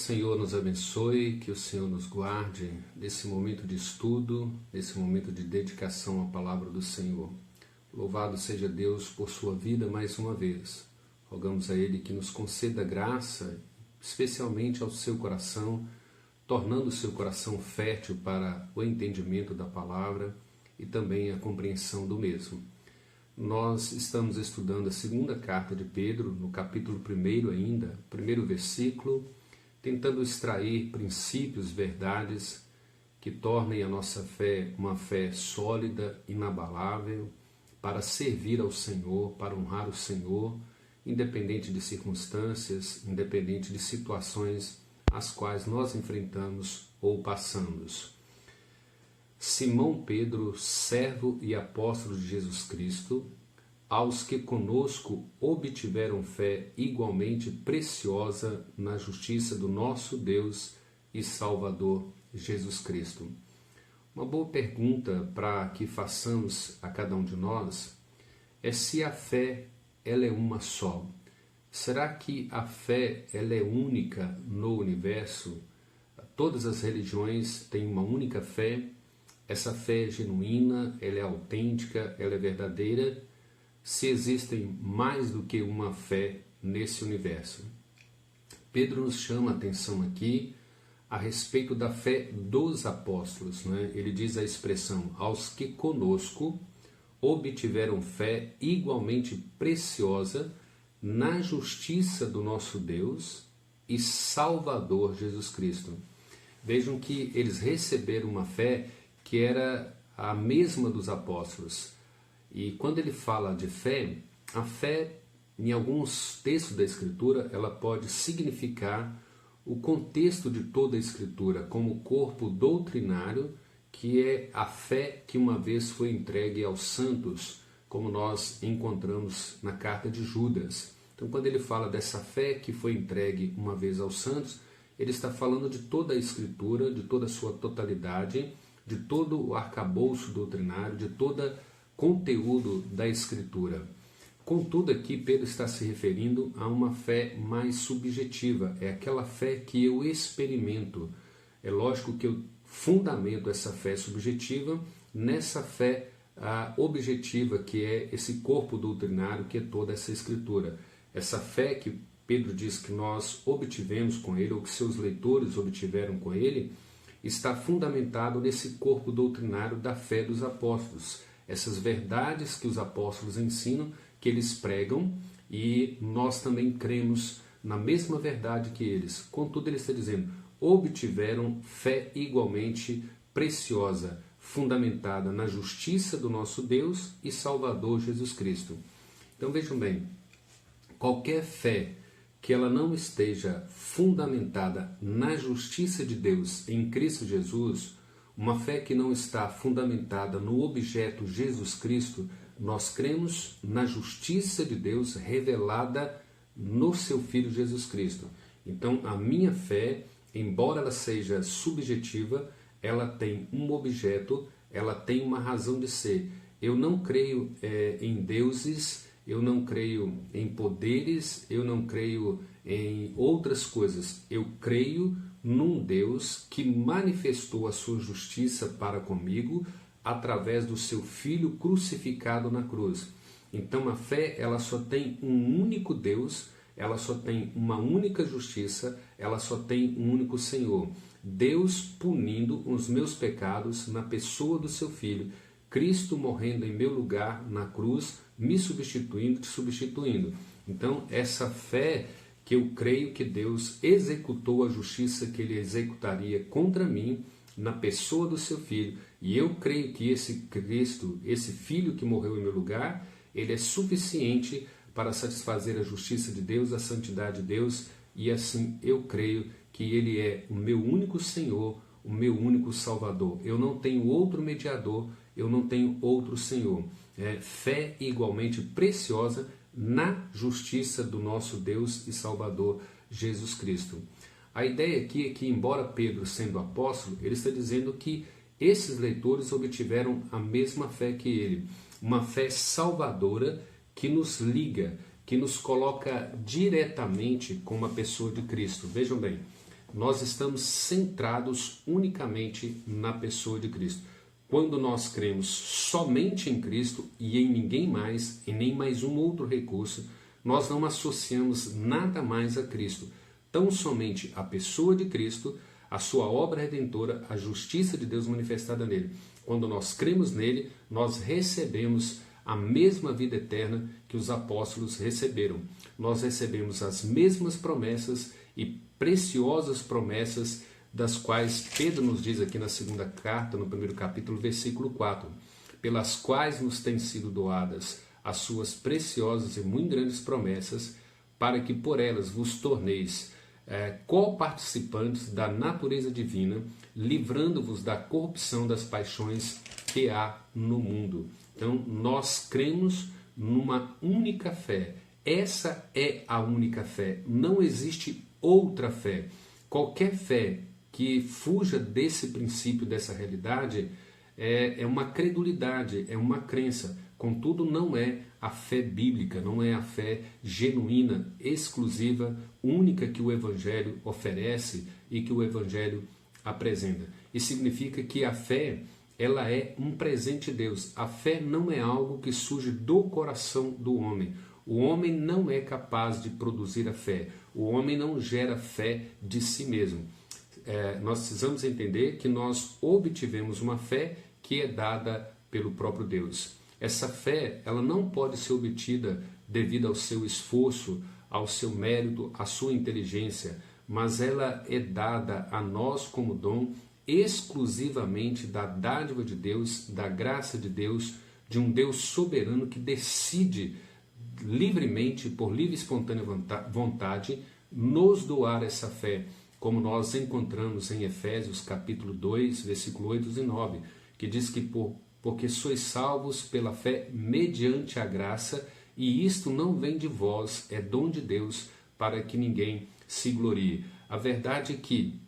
Senhor nos abençoe, que o Senhor nos guarde nesse momento de estudo, nesse momento de dedicação à palavra do Senhor. Louvado seja Deus por sua vida mais uma vez. Rogamos a Ele que nos conceda graça, especialmente ao seu coração, tornando o seu coração fértil para o entendimento da palavra e também a compreensão do mesmo. Nós estamos estudando a segunda carta de Pedro, no capítulo 1 ainda, primeiro versículo, tentando extrair princípios, verdades que tornem a nossa fé uma fé sólida, inabalável, para servir ao Senhor, para honrar o Senhor, independente de circunstâncias, independente de situações as quais nós enfrentamos ou passamos. Simão Pedro, servo e apóstolo de Jesus Cristo, aos que conosco obtiveram fé igualmente preciosa na justiça do nosso Deus e Salvador Jesus Cristo. Uma boa pergunta para que façamos a cada um de nós é se a fé ela é uma só. Será que a fé ela é única no universo? Todas as religiões têm uma única fé. Essa fé é genuína, ela é autêntica, ela é verdadeira. Se existem mais do que uma fé nesse universo. Pedro nos chama a atenção aqui a respeito da fé dos apóstolos, né? Ele diz a expressão, aos que conosco obtiveram fé igualmente preciosa na justiça do nosso Deus e Salvador Jesus Cristo. Vejam que eles receberam uma fé que era a mesma dos apóstolos. E quando ele fala de fé, a fé, em alguns textos da Escritura, ela pode significar o contexto de toda a Escritura, como corpo doutrinário, que é a fé que uma vez foi entregue aos santos, como nós encontramos na carta de Judas. Então, quando ele fala dessa fé que foi entregue uma vez aos santos, ele está falando de toda a Escritura, de toda a sua totalidade, de todo o arcabouço doutrinário, de todo o conteúdo da Escritura. Contudo, aqui Pedro está se referindo a uma fé mais subjetiva, é aquela fé que eu experimento. É lógico que eu fundamento essa fé subjetiva nessa fé objetiva, que é esse corpo doutrinário, que é toda essa Escritura. Essa fé que Pedro diz que nós obtivemos com ele, ou que seus leitores obtiveram com ele, está fundamentado nesse corpo doutrinário da fé dos apóstolos. Essas verdades que os apóstolos ensinam, que eles pregam, e nós também cremos na mesma verdade que eles. Contudo, ele está dizendo, obtiveram fé igualmente preciosa, fundamentada na justiça do nosso Deus e Salvador Jesus Cristo. Então vejam bem, qualquer fé que ela não esteja fundamentada na justiça de Deus em Cristo Jesus, uma fé que não está fundamentada no objeto Jesus Cristo, nós cremos na justiça de Deus revelada no seu Filho Jesus Cristo. Então, a minha fé, embora ela seja subjetiva, ela tem um objeto, ela tem uma razão de ser. Eu não creio em deuses, eu não creio em poderes, eu não creio em outras coisas. Eu creio num Deus que manifestou a sua justiça para comigo através do seu Filho crucificado na cruz. Então a fé, ela só tem um único Deus, ela só tem uma única justiça, ela só tem um único Senhor. Deus punindo os meus pecados na pessoa do seu Filho, Cristo morrendo em meu lugar na cruz, me substituindo, te substituindo. Então essa fé que eu creio que Deus executou a justiça que Ele executaria contra mim na pessoa do seu Filho. E eu creio que esse Cristo, esse Filho que morreu em meu lugar, Ele é suficiente para satisfazer a justiça de Deus, a santidade de Deus. E assim eu creio que Ele é o meu único Senhor, o meu único Salvador. Eu não tenho outro mediador, eu não tenho outro Senhor. Fé igualmente preciosa na justiça do nosso Deus e Salvador Jesus Cristo. A ideia aqui é que, embora Pedro sendo apóstolo, ele está dizendo que esses leitores obtiveram a mesma fé que ele, uma fé salvadora que nos liga, que nos coloca diretamente com uma pessoa de Cristo. Vejam bem, nós estamos centrados unicamente na pessoa de Cristo. Quando nós cremos somente em Cristo e em ninguém mais, e nem mais um outro recurso, nós não associamos nada mais a Cristo. Tão somente a pessoa de Cristo, a sua obra redentora, a justiça de Deus manifestada nele. Quando nós cremos nele, nós recebemos a mesma vida eterna que os apóstolos receberam. Nós recebemos as mesmas promessas e preciosas promessas das quais Pedro nos diz aqui na segunda carta, no primeiro capítulo, versículo 4, pelas quais nos têm sido doadas as suas preciosas e muito grandes promessas, para que por elas vos torneis co-participantes da natureza divina, livrando-vos da corrupção das paixões que há no mundo. Então, nós cremos numa única fé. Essa é a única fé. Não existe outra fé. Qualquer fé que fuja desse princípio, dessa realidade, é uma credulidade, é uma crença. Contudo, não é a fé bíblica, não é a fé genuína, exclusiva, única que o Evangelho oferece e que o Evangelho apresenta. Isso significa que a fé, ela é um presente de Deus. A fé não é algo que surge do coração do homem. O homem não é capaz de produzir a fé. O homem não gera fé de si mesmo. Nós precisamos entender que nós obtivemos uma fé que é dada pelo próprio Deus. Essa fé, ela não pode ser obtida devido ao seu esforço, ao seu mérito, à sua inteligência, mas ela é dada a nós como dom exclusivamente da dádiva de Deus, da graça de Deus, de um Deus soberano que decide livremente, por livre e espontânea vontade, nos doar essa fé, como nós encontramos em Efésios capítulo 2, versículo 8 e 9, que diz que porque sois salvos pela fé mediante a graça, e isto não vem de vós, é dom de Deus, para que ninguém se glorie. A verdade é que,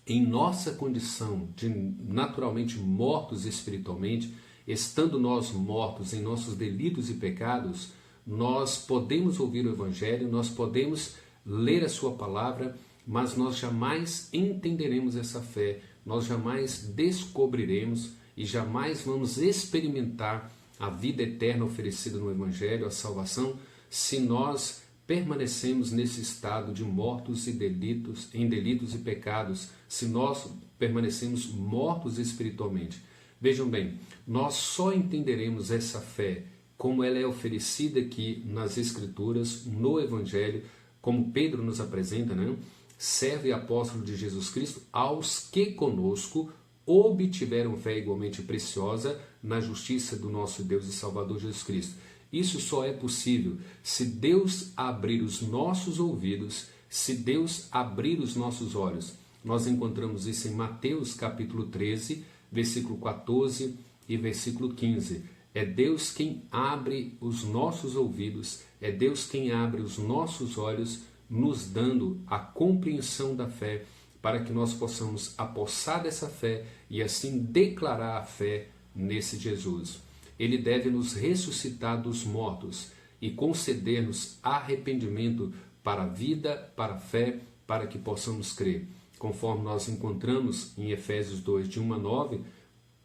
em nossa condição de naturalmente mortos espiritualmente, estando nós mortos em nossos delitos e pecados, nós podemos ouvir o Evangelho, nós podemos ler a sua palavra, mas nós jamais entenderemos essa fé, nós jamais descobriremos e jamais vamos experimentar a vida eterna oferecida no Evangelho, a salvação, se nós permanecemos nesse estado de mortos em delitos e pecados, se nós permanecemos mortos espiritualmente. Vejam bem, nós só entenderemos essa fé como ela é oferecida aqui nas Escrituras, no Evangelho, como Pedro nos apresenta, né? Servo e apóstolo de Jesus Cristo, aos que conosco obtiveram fé igualmente preciosa na justiça do nosso Deus e Salvador Jesus Cristo. Isso só é possível se Deus abrir os nossos ouvidos, se Deus abrir os nossos olhos. Nós encontramos isso em Mateus capítulo 13, versículo 14 e versículo 15. É Deus quem abre os nossos ouvidos, é Deus quem abre os nossos olhos, nos dando a compreensão da fé, para que nós possamos apossar dessa fé e assim declarar a fé nesse Jesus. Ele deve nos ressuscitar dos mortos e conceder-nos arrependimento para a vida, para a fé, para que possamos crer. Conforme nós encontramos em Efésios 2, de 1 a 9,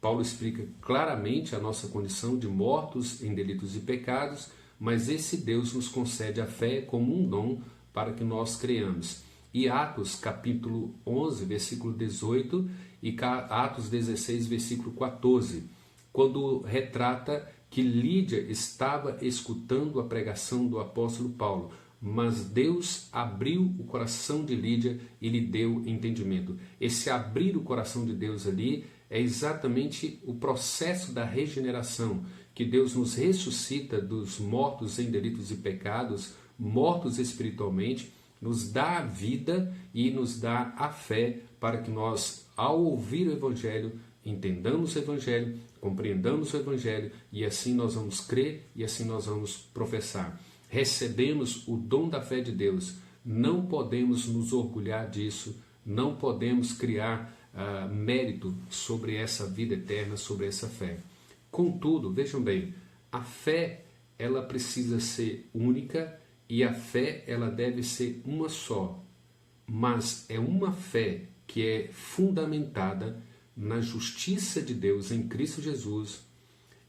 Paulo explica claramente a nossa condição de mortos em delitos e pecados, mas esse Deus nos concede a fé como um dom para que nós creiamos. E Atos capítulo 11, versículo 18 e Atos 16, versículo 14, quando retrata que Lídia estava escutando a pregação do apóstolo Paulo, mas Deus abriu o coração de Lídia e lhe deu entendimento. Esse abrir o coração de Deus ali é exatamente o processo da regeneração, que Deus nos ressuscita dos mortos em delitos e pecados, mortos espiritualmente, nos dá a vida e nos dá a fé para que nós, ao ouvir o Evangelho, entendamos o Evangelho, compreendamos o Evangelho e assim nós vamos crer e assim nós vamos professar. Recebemos o dom da fé de Deus, não podemos nos orgulhar disso, não podemos criar mérito sobre essa vida eterna, sobre essa fé. Contudo, vejam bem, a fé ela precisa ser única e a fé ela deve ser uma só. mas é uma fé que é fundamentada na justiça de Deus em Cristo Jesus.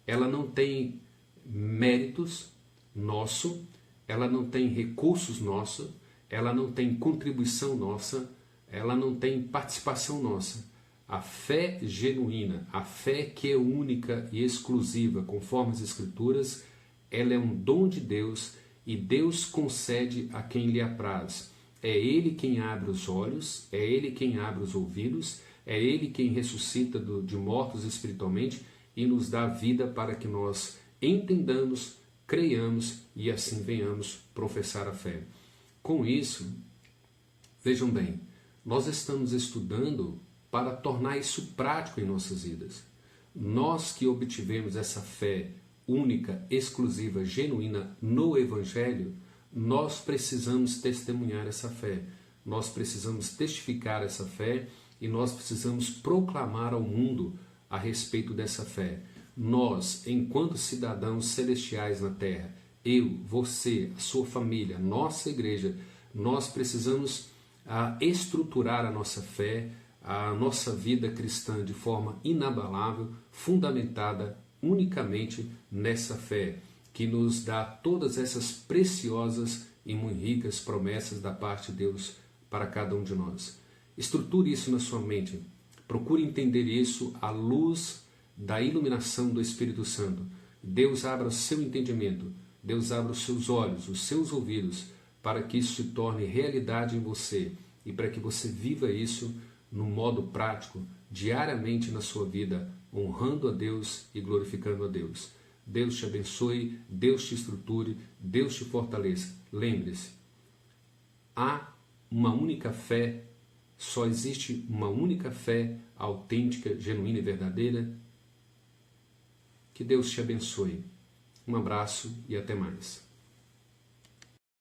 Ela não tem méritos nosso, ela não tem recursos nossos, ela não tem contribuição nossa, ela não tem participação nossa. A fé genuína, a fé que é única e exclusiva, conforme as Escrituras, ela é um dom de Deus e Deus concede a quem lhe apraz. É Ele quem abre os olhos, é Ele quem abre os ouvidos, é Ele quem ressuscita de mortos espiritualmente e nos dá vida para que nós entendamos, creiamos e assim venhamos professar a fé. Com isso, vejam bem, nós estamos estudando para tornar isso prático em nossas vidas. Nós que obtivemos essa fé única, exclusiva, genuína no Evangelho, nós precisamos testemunhar essa fé, nós precisamos testificar essa fé e nós precisamos proclamar ao mundo a respeito dessa fé. Nós, enquanto cidadãos celestiais na terra, eu, você, a sua família, nossa igreja, nós precisamos estruturar a nossa fé, a nossa vida cristã de forma inabalável, fundamentada unicamente nessa fé, que nos dá todas essas preciosas e muito ricas promessas da parte de Deus para cada um de nós. Estruture isso na sua mente. Procure entender isso à luz da iluminação do Espírito Santo. Deus abra o seu entendimento, Deus abra os seus olhos, os seus ouvidos, para que isso se torne realidade em você e para que você viva isso no modo prático, diariamente na sua vida, honrando a Deus e glorificando a Deus. Deus te abençoe, Deus te estruture, Deus te fortaleça. Lembre-se, há uma única fé, só existe uma única fé autêntica, genuína e verdadeira. Que Deus te abençoe. Um abraço e até mais.